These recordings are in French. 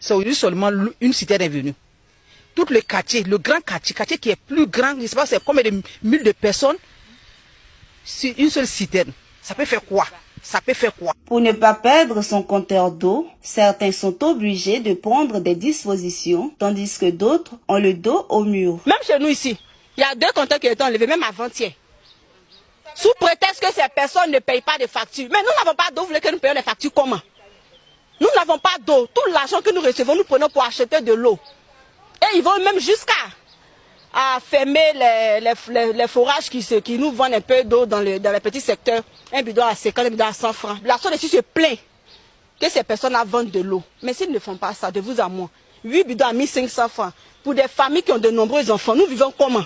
C'est aujourd'hui seulement une citerne est venue. Tout le quartier, le grand quartier qui est plus grand, je ne sais pas c'est combien de milliers de personnes, c'est une seule citerne. Ça peut faire quoi? Ça peut faire quoi? Pour ne pas perdre son compteur d'eau, certains sont obligés de prendre des dispositions, tandis que d'autres ont le dos au mur. Même chez nous ici, il y a 2 compteurs qui ont été enlevés, même avant-hier. Sous prétexte que ces personnes ne payent pas de factures. Mais nous n'avons pas d'eau, vous voulez que nous payions les factures comment? Nous n'avons pas d'eau. Tout l'argent que nous recevons, nous prenons pour acheter de l'eau. Et ils vont même jusqu'à fermer les forages qui nous vendent un peu d'eau dans les petits secteurs. Un bidon à 50, un bidon à 100 francs. La SODECI se plaint que ces personnes-là vendent de l'eau. Mais s'ils ne font pas ça, de vous à moi, 8 bidons à 1500 francs, pour des familles qui ont de nombreux enfants, nous vivons comment?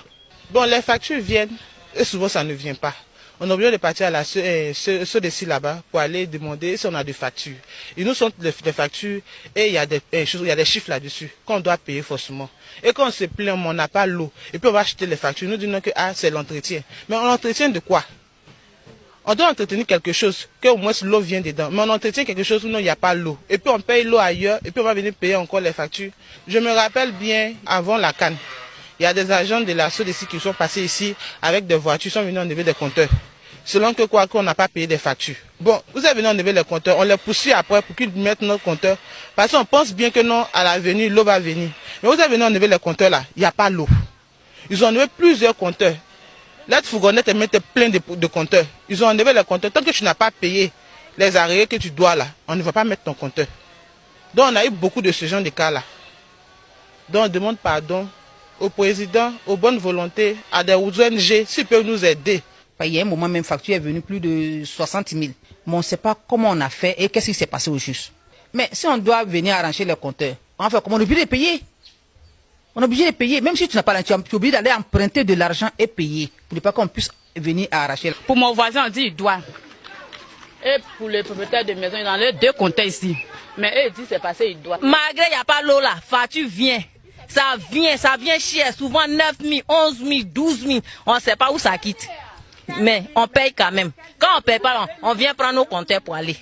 Bon, les factures viennent, et souvent ça ne vient pas. On est obligé de partir à la SODECI là-bas pour aller demander si on a des factures. Ils nous sont des factures et il y a des chiffres là-dessus qu'on doit payer forcément. Et quand on se plaint, on n'a pas l'eau. Et puis on va acheter les factures. Nous disons que c'est l'entretien. Mais on entretient de quoi? On doit entretenir quelque chose, qu'au moins l'eau vient dedans. Mais on entretient quelque chose où il n'y a pas l'eau. Et puis on paye l'eau ailleurs et puis on va venir payer encore les factures. Je me rappelle bien, avant la CAN, il y a des agents de la SODECI qui sont passés ici avec des voitures, sont venus enlever des compteurs. Selon que quoi qu'on n'a pas payé des factures. Bon, vous avez venu enlever les compteurs, on les poursuit après pour qu'ils mettent notre compteur. Parce qu'on pense bien que non, à l'avenir, l'eau va venir. Mais vous avez venu enlever les compteurs là, il n'y a pas l'eau. Ils ont enlevé plusieurs compteurs. Là, fourgonnette mettait plein de compteurs. Ils ont enlevé les compteurs. Tant que tu n'as pas payé les arrêts que tu dois là, on ne va pas mettre ton compteur. Donc on a eu beaucoup de ce genre de cas là. Donc on demande pardon au président, aux bonnes volontés, à des ONG, s'ils peuvent nous aider. Il y a un moment, même facture est venue plus de 60 000. Mais on ne sait pas comment on a fait et qu'est-ce qui s'est passé au juste. Mais si on doit venir arranger les compteurs, on va faire comment? On est obligé de payer. On est obligé de payer. Même si tu n'as pas l'argent, tu es obligé d'aller emprunter de l'argent et payer. Pour ne pas qu'on puisse venir arracher. Pour mon voisin, on dit il doit. Et pour les propriétaires de maison, il en a 2 compteurs ici. Mais eux, ils disent c'est passé, il doit. Malgré il n'y a pas l'eau là, facture vient. Ça vient cher, souvent 9 000, 11 000, 12 000. On ne sait pas où ça quitte. Mais on paye quand même. Quand on ne paye pas, on vient prendre nos compteurs pour aller.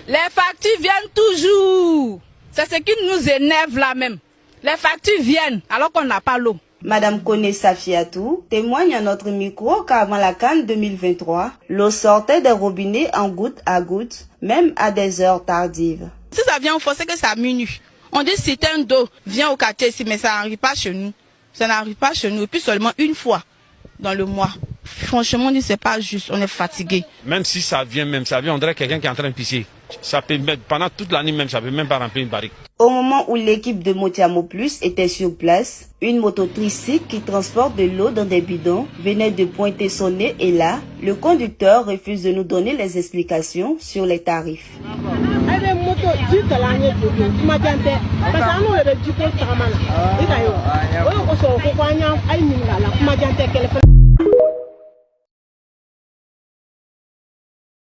Les factures viennent toujours. C'est ce qui nous énerve là même. Les factures viennent alors qu'on n'a pas l'eau. Madame Kone Safiatou témoigne à notre micro qu'avant la CAN 2023, l'eau sortait des robinets en goutte à goutte, même à des heures tardives. Si ça vient au fond, c'est que ça minue. On dit citerne d'eau vient au quartier ici, mais ça n'arrive pas chez nous. Ça n'arrive pas chez nous. Et puis seulement une fois dans le mois. Franchement, on dit c'est pas juste, on est fatigué. Même si ça vient, on dirait quelqu'un qui est en train de pisser. Ça peut mettre, pendant toute l'année même, ça peut même pas remplir une barrique. Au moment où l'équipe de Motiamo Plus était sur place, une moto tricycle qui transporte de l'eau dans des bidons venait de pointer son nez et là, le conducteur refuse de nous donner les explications sur les tarifs.